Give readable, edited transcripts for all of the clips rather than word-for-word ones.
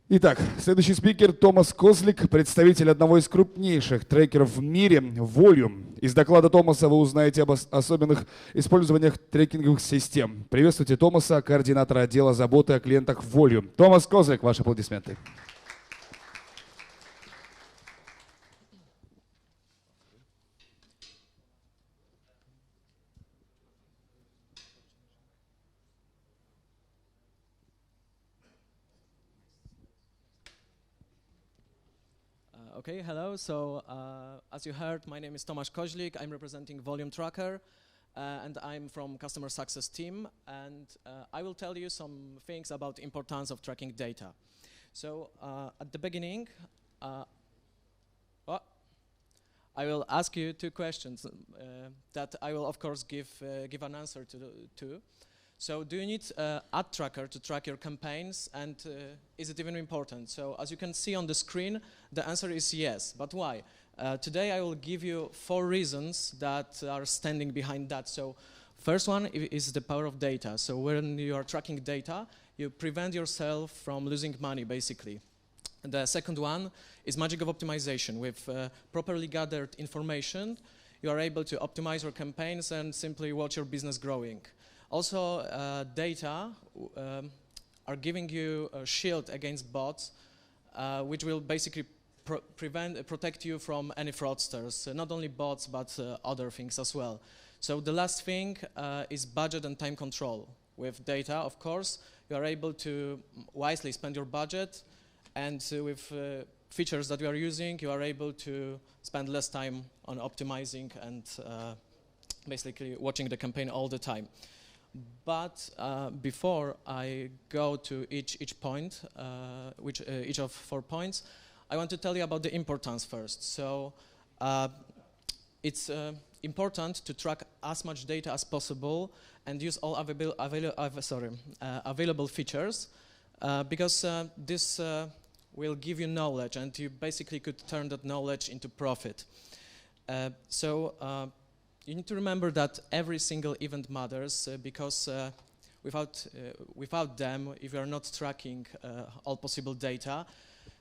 Итак, следующий спикер Томаш Koźlik, представитель одного из крупнейших трекеров в мире, Voluum. Из доклада Томаса вы узнаете об особенных использованиях трекинговых систем. Приветствуйте Томаса, координатора отдела заботы о клиентах Voluum. Томаш Koźlik, ваши аплодисменты. Okay, hello. So, as you heard, my name is Tomasz Koźlik. I'm representing Volume Tracker, and I'm from customer success team. And I will tell you some things about the importance of tracking data. So, at the beginning, I will ask you two questions that I will, of course, give an answer to. So do you need ad tracker to track your campaigns, and is it even important? So as you can see on the screen, the answer is yes. But why? Today I will give you 4 reasons that are standing behind that. So first one is the power of data. So when you are tracking data, you prevent yourself from losing money, basically. The second one is magic of optimization. With properly gathered information, you are able to optimize your campaigns and simply watch your business growing. Also, data are giving you a shield against bots, which will basically protect you from any fraudsters, not only bots, but other things as well. So the last thing is budget and time control. With data, of course, you are able to wisely spend your budget, and with features that you are using, you are able to spend less time on optimizing and basically watching the campaign all the time. But before I go to each point, each of 4 points, I want to tell you about the importance first. So it's important to track as much data as possible and use all available features because this will give you knowledge, and you basically could turn that knowledge into profit. You need to remember that every single event matters because without them, if you are not tracking all possible data,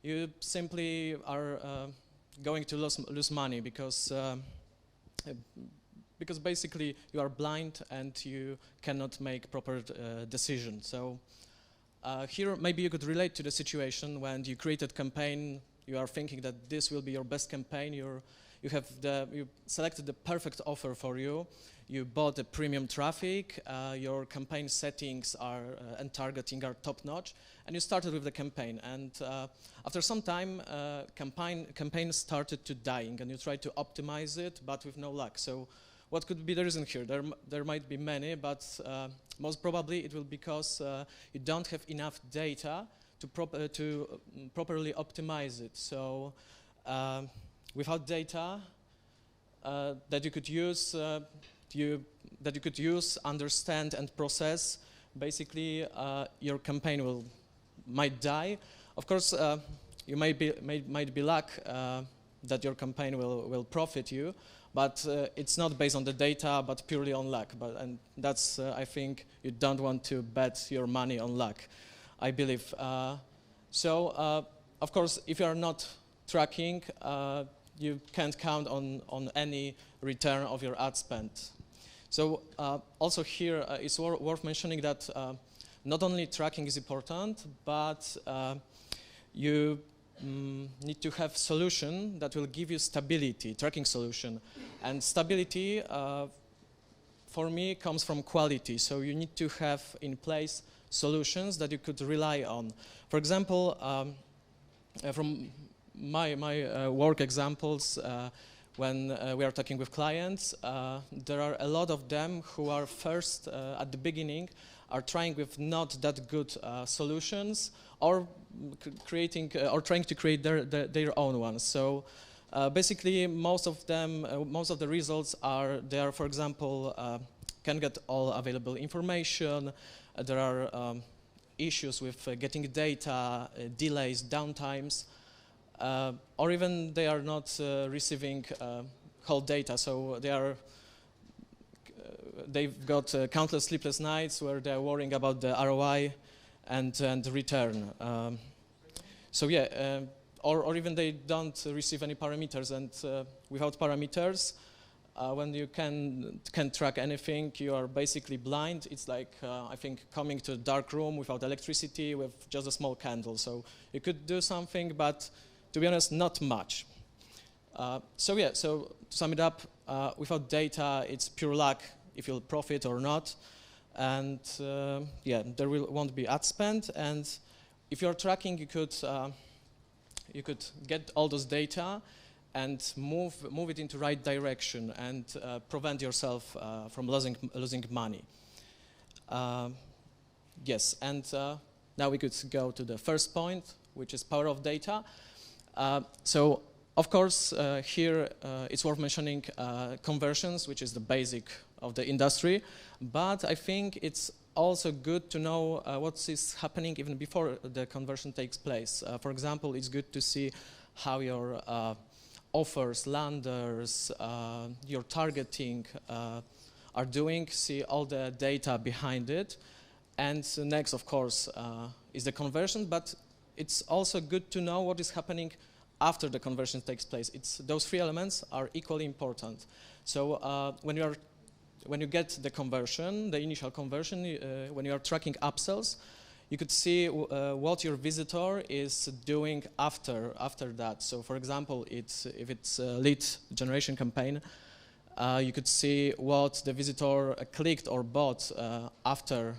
you simply are going to lose money because basically you are blind and you cannot make proper decisions. So here maybe you could relate to the situation when you created campaign, you are thinking that this will be your best campaign, you selected the perfect offer for you. You bought the premium traffic. Your campaign settings and targeting are top notch, and you started with the campaign. And after some time, campaign started to dying, and you tried to optimize it, but with no luck. So, what could be the reason here? There might be many, but most probably it will be because you don't have enough data to properly optimize it. So. Without data that you could use, understand, and process, basically your campaign might die. Of course, you might be luck that your campaign will profit you, but it's not based on the data, but purely on luck. And that's I think you don't want to bet your money on luck, I believe. Of course, if you are not tracking, you can't count on any return of your ad spend. So also here it's worth mentioning that not only tracking is important, but you need to have solution that will give you stability, tracking solution. And stability for me comes from quality. So you need to have in place solutions that you could rely on. For example, from my work examples, when we are talking with clients, there are a lot of them who are first at the beginning are trying with not that good solutions, or trying to create their own ones. So basically, most of the results are there. For example, can get all available information. There are issues with getting data, delays, downtimes. Or even they are not receiving whole data, so they've got countless sleepless nights where they're worrying about the ROI and return. So yeah, or even they don't receive any parameters, and without parameters, when you can't track anything, you are basically blind. It's like, I think, coming to a dark room without electricity with just a small candle. So you could do something, but to be honest, not much. So yeah, so to sum it up, without data, it's pure luck if you'll profit or not. And yeah, there won't be ad spend. And if you're tracking, you could get all those data and move it into right direction and prevent yourself from losing money. Yes, and now we could go to the first point, which is power of data. So, of course, here it's worth mentioning conversions, which is the basic of the industry, but I think it's also good to know what is happening even before the conversion takes place. For example, it's good to see how your offers, landers, your targeting are doing, see all the data behind it. And next, of course, is the conversion, but it's also good to know what is happening after the conversion takes place. Those three elements are equally important. So when you get the conversion, the initial conversion, when you are tracking upsells, you could see what your visitor is doing after that. So for example, if it's a lead generation campaign, you could see what the visitor clicked or bought after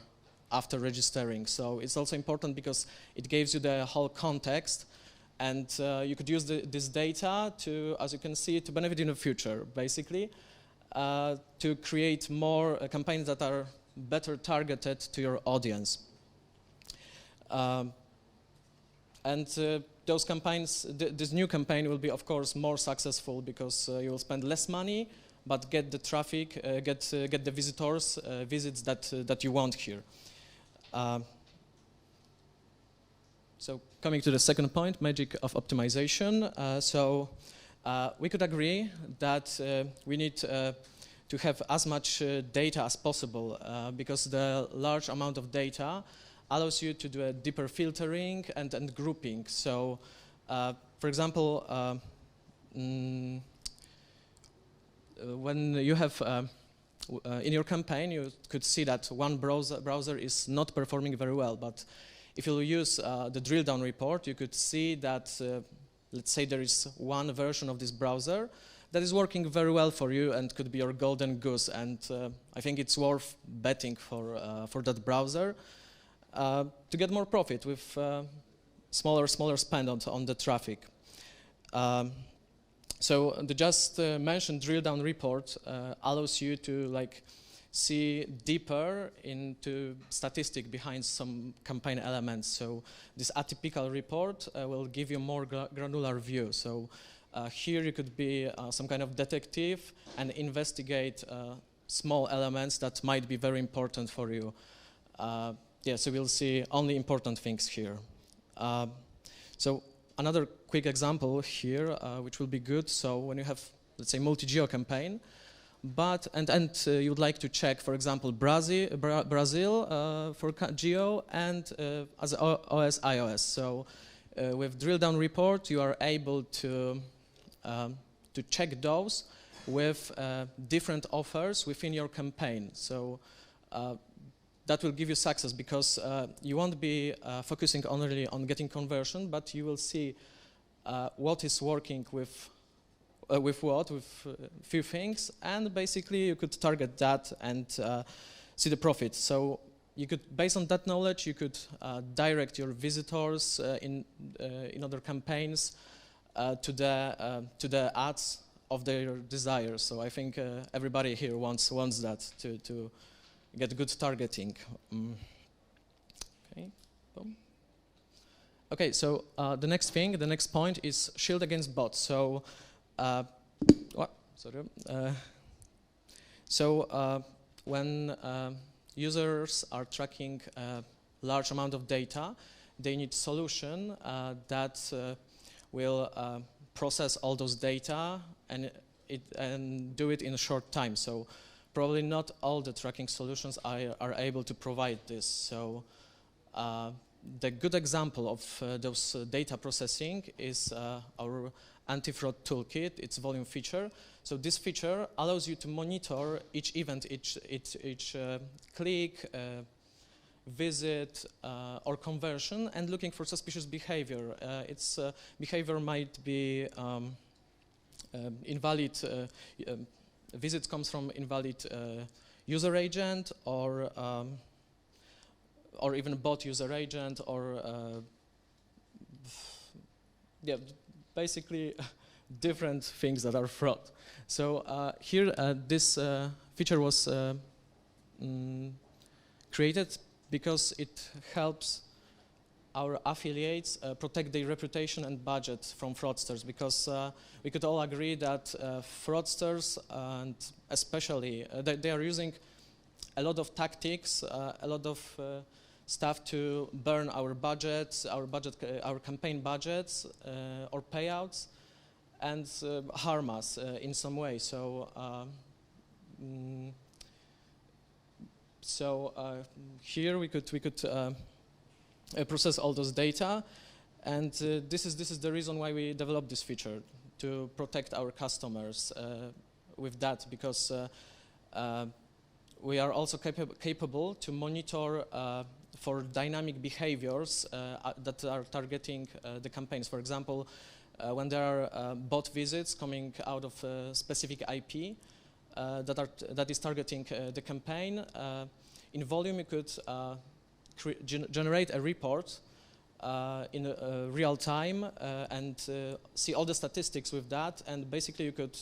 registering. So it's also important because it gives you the whole context, and you could use this data to, as you can see, to benefit in the future, basically, to create more campaigns that are better targeted to your audience. And those campaigns, this new campaign will be, of course, more successful because you will spend less money, but get the traffic, get the visitors, visits that you want here. So coming to the second point, magic of optimization. We could agree that we need to have as much data as possible because the large amount of data allows you to do a deeper filtering and grouping. So, for example, when you have in your campaign, you could see that one browser is not performing very well. But if you use the drill down report, you could see that, let's say there is one version of this browser that is working very well for you and could be your golden goose. And I think it's worth betting for that browser to get more profit with smaller spend on the traffic. So the just mentioned drill down report allows you to see deeper into statistics behind some campaign elements. So this atypical report will give you more granular view. So here you could be some kind of detective and investigate small elements that might be very important for you. Yeah, so we'll see only important things here. So another quick example here, which will be good. So when you have, let's say, multi-geo campaign, and you would like to check, for example, Brazil for geo and as OS iOS. So with drill down report, you are able to check those with different offers within your campaign. So that will give you success because you won't be focusing only on getting conversion, but you will see what is working with few things, and basically you could target that and see the profit. So you could, based on that knowledge, you could direct your visitors in other campaigns to the ads of their desire. So I think everybody here wants that to get good targeting. Okay. Boom. Okay. So the next point is shield against bots. So. When users are tracking a large amount of data, they need solution that will process all those data and do it in a short time. So probably not all the tracking solutions are able to provide this. So the good example of those data processing is our anti-fraud toolkit, its Volume feature. So this feature allows you to monitor each event, each click, visit, or conversion, and looking for suspicious behavior. Its behavior might be invalid, visits comes from invalid user agent, or even bot user agent, or yeah, basically different things that are fraud. So here this feature was created because it helps our affiliates protect their reputation and budget from fraudsters, because we could all agree that fraudsters, and especially they are using a lot of tactics, a lot of stuff to burn our budgets, our campaign budgets or payouts, and harm us in some way. So here we could process all those data, and this is the reason why we developed this feature, to protect our customers with that, because we are also capable to monitor for dynamic behaviors that are targeting the campaigns. For example, when there are bot visits coming out of a specific IP that is targeting the campaign, in Volume you could generate a report in real time and see all the statistics with that, and basically you could,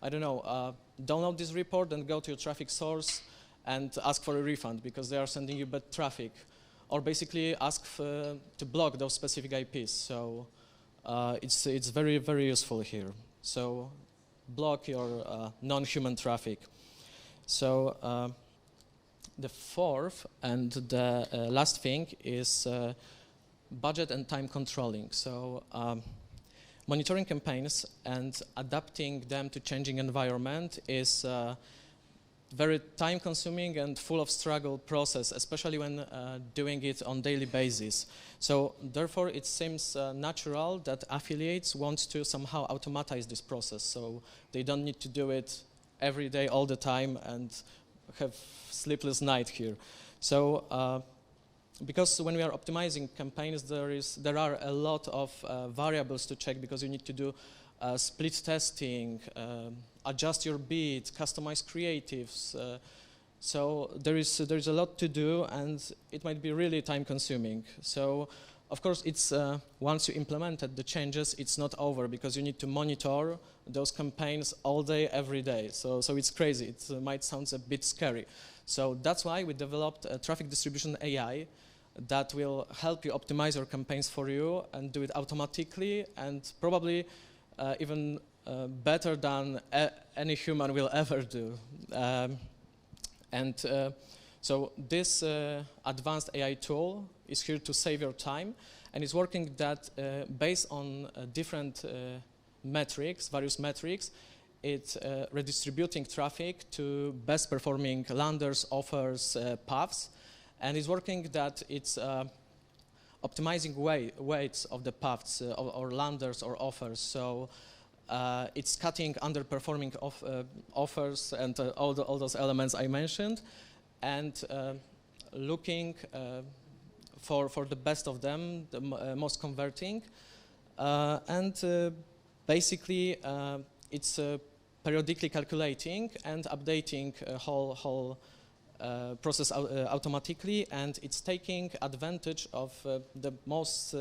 I don't know, download this report and go to your traffic source and ask for a refund because they are sending you bad traffic, or basically ask to block those specific IPs. So it's very, very useful here. So block your non-human traffic. So the fourth and the last thing is budget and time controlling. So monitoring campaigns and adapting them to changing environment is very time-consuming and full of struggle process, especially when doing it on daily basis. So therefore, it seems natural that affiliates want to somehow automatize this process, so they don't need to do it every day, all the time, and have sleepless night here. So because when we are optimizing campaigns, there are a lot of variables to check, because you need to do split testing, adjust your bid, customize creatives. So there is a lot to do, and it might be really time consuming. So of course, it's once you implemented the changes, it's not over, because you need to monitor those campaigns all day, every day. So it's crazy. It might sound a bit scary. So that's why we developed a traffic distribution AI that will help you optimize your campaigns for you and do it automatically, and probably even better than any human will ever do. So this advanced AI tool is here to save your time, and it's working that based on different metrics, various metrics. It's redistributing traffic to best performing landers, offers, paths, and it's working that it's optimizing weights of the paths or landers or offers. So it's cutting underperforming offers and all those elements I mentioned, and looking for the best of them, the most converting, and basically it's periodically calculating and updating whole process automatically, and it's taking advantage of the most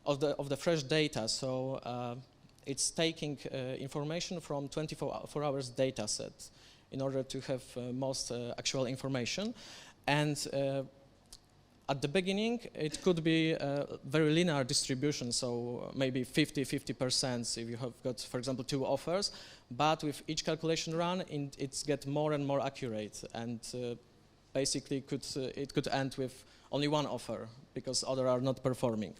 of the fresh data. So it's taking information from 24 hours data set in order to have most actual information. And at the beginning, it could be a very linear distribution, so maybe 50% if you have got, for example, 2 offers. But with each calculation run, it gets more and more accurate, and basically it could end with only 1 offer because others are not performing.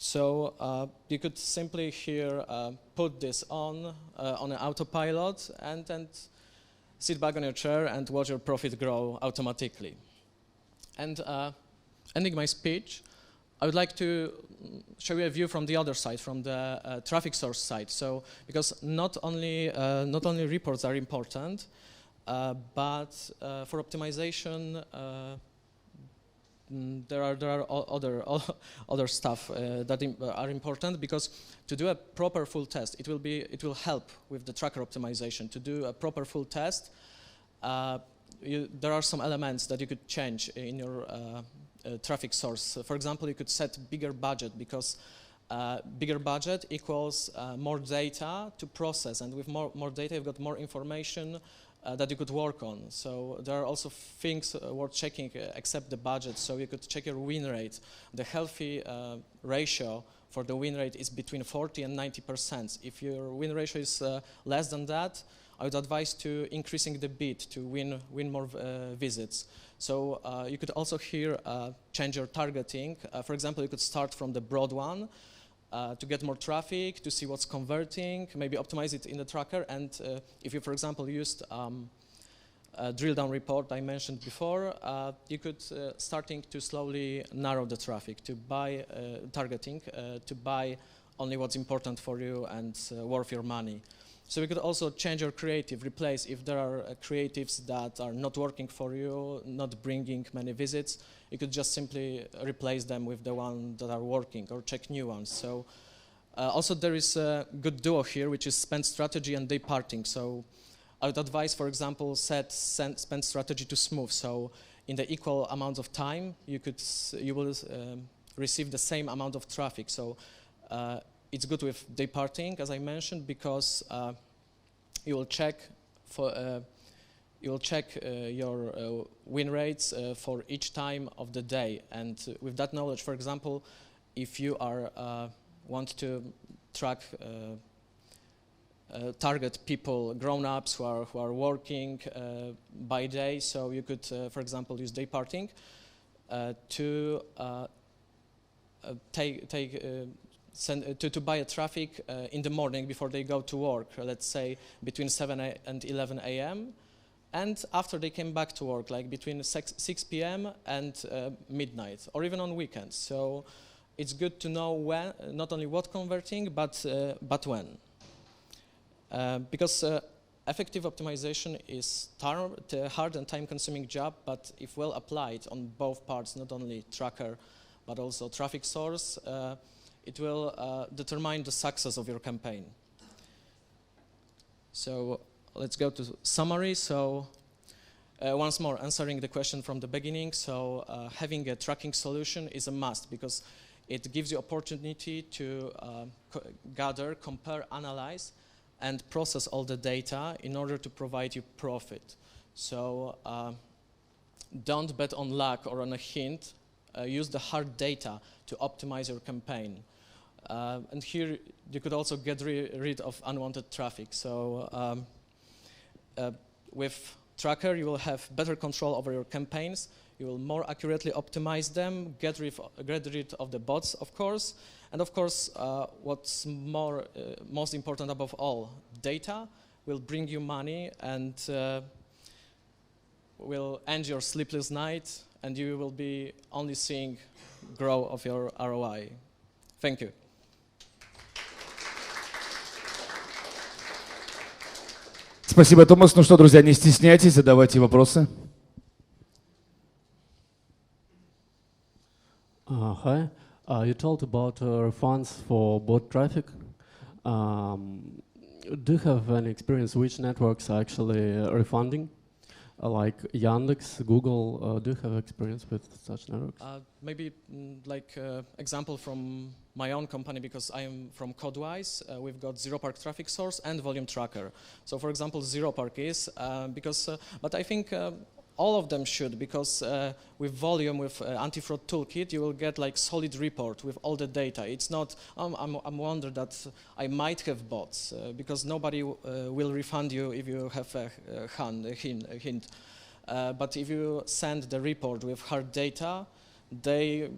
So you could simply here put this on an autopilot and sit back on your chair and watch your profit grow automatically. And ending my speech, I would like to show you a view from the other side, from the traffic source side. So, because not only reports are important, but for optimization, there are other stuff that are important, because to do a proper full test, it will help with the tracker optimization. To do a proper full test, there are some elements that you could change in your traffic source. For example, you could set bigger budget, because bigger budget equals more data to process, and with more data, you've got more information that you could work on. So there are also things worth checking except the budget. So you could check your win rate. The healthy ratio for the win rate is between 40 and 90%. If your win ratio is less than that, I would advise to increasing the bid to win more visits. So you could also here change your targeting. For example, you could start from the broad one to get more traffic, to see what's converting, maybe optimize it in the tracker. And if you, for example, used a drill down report I mentioned before, you could starting to slowly narrow the traffic, to buy targeting, to buy only what's important for you and worth your money. So we could also change your creative, replace if there are creatives that are not working for you, not bringing many visits, you could just simply replace them with the ones that are working, or check new ones. So also there is a good duo here, which is spend strategy and day parting. So I would advise, for example, set spend strategy to smooth. So in the equal amount of time, you will receive the same amount of traffic. So it's good with day parting, as I mentioned, because you will check your win rates for each time of the day. And with that knowledge, for example, if you want to track target people, grown-ups who are working by day, so you could, for example, use day parting to to buy a traffic in the morning before they go to work, let's say between 7 and 11 a.m. and after they came back to work, like between 6 p.m. and midnight, or even on weekends. So it's good to know when, not only what converting, but when. Because effective optimization is a hard and time-consuming job, but if well applied on both parts, not only tracker, but also traffic source, it will determine the success of your campaign. So let's go to summary. So once more, answering the question from the beginning. So having a tracking solution is a must, because it gives you opportunity to gather, compare, analyze, and process all the data in order to provide you profit. So don't bet on luck or on a hint. Use the hard data to optimize your campaign. And here you could also get rid of unwanted traffic. So with Tracker, you will have better control over your campaigns. You will more accurately optimize them, get rid of the bots, of course. And of course, what's most important above all, data will bring you money and will end your sleepless night, and you will be only seeing growth of your ROI. Thank you. Спасибо, Томас. Ну что, друзья, не стесняйтесь, задавайте вопросы. Hi. You talked about refunds for bot traffic. Do you have any experience which networks are actually refunding? Like Yandex, Google, do you have experience with such networks? Maybe like example from my own company, because I am from Codewise, we've got Zero Park traffic source and volume tracker. So for example, Zero Park is, but I think all of them should, because with Volume, with anti-fraud toolkit, you will get like solid report with all the data. It's not, I'm wondering that I might have bots, because nobody will refund you if you have a hint. But if you send the report with hard data, they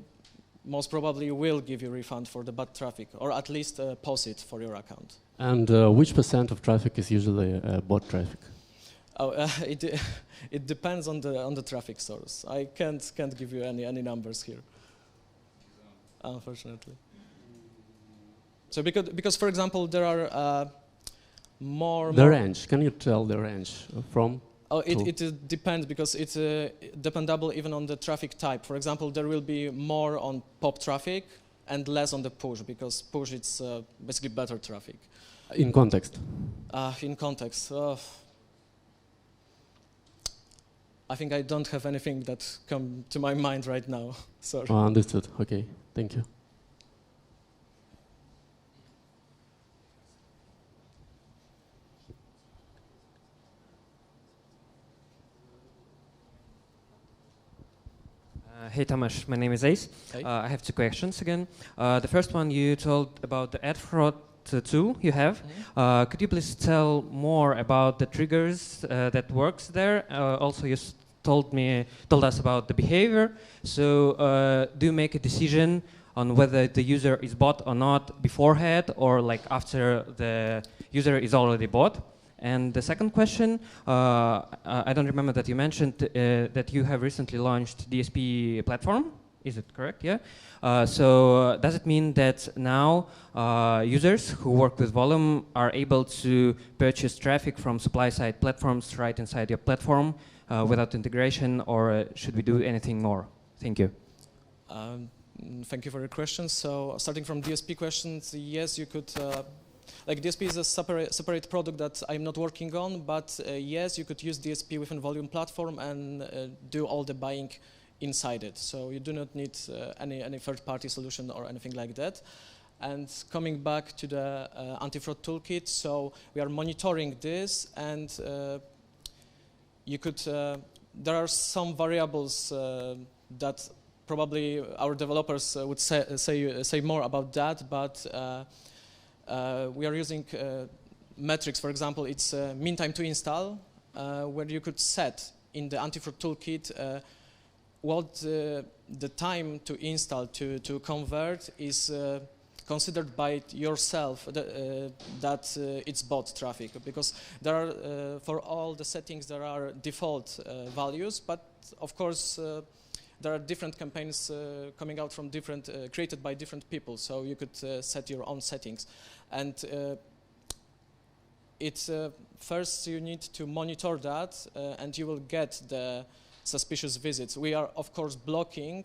most probably will give you refund for the bad traffic, or at least pause it for your account. And which % of traffic is usually bot traffic? Oh, it depends on the traffic source. I can't give you any numbers here, unfortunately. So because for example there are more. The range. Can you tell the range from? Oh, it depends because it's dependable even on the traffic type. For example, there will be more on pop traffic and less on the push because push it's basically better traffic. In context. In context. I think I don't have anything that come to my mind right now. Sorry. Understood. Okay. Thank you. Hey Tomasz, my name is Ace. Hey. I have two questions again. The first one, you told about the ad fraud tool you have. Could you please tell more about the triggers that works there? Also, you told us about the behavior. So, do you make a decision on whether the user is bought or not beforehand, or like after the user is already bought? And the second question, I don't remember that you mentioned that you have recently launched DSP platform. Is it correct? Yeah. So does it mean that now users who work with Volume are able to purchase traffic from supply-side platforms right inside your platform without integration, or should we do anything more? Thank you. Thank you for your questions. So starting from DSP questions, yes, you could. Like DSP is a separate product that I'm not working on, but yes, you could use DSP within Volume platform and do all the buying inside it. So you do not need any third-party solution or anything like that. And coming back to the anti-fraud toolkit, so we are monitoring this, and you could. There are some variables that probably our developers would say more about that, but. We are using metrics. For example, it's mean time to install, where you could set in the anti-fraud toolkit what the time to install to convert is considered by yourself that it's bot traffic, because there are for all the settings there are default values, but of course there are different campaigns coming out from different, created by different people, so you could set your own settings. And it's first you need to monitor that, and you will get the suspicious visits. We are of course blocking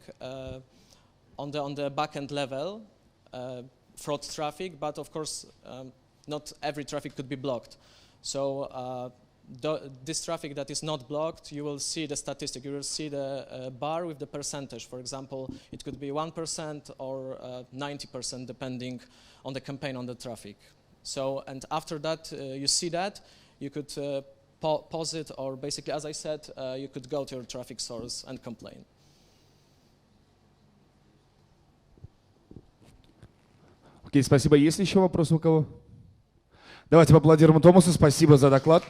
on the backend level fraud traffic, but of course not every traffic could be blocked. So this traffic that is not blocked, you will see the statistic. You will see the bar with the percentage. For example, it could be 1% or 90%, depending on the campaign, on the traffic. So, and after that, you see that, you could pause it, or basically, as I said, you could go to your traffic source and complain. Окей, спасибо. Есть ли еще вопросы у кого? Давайте поаплодируем Томасу. Спасибо за доклад.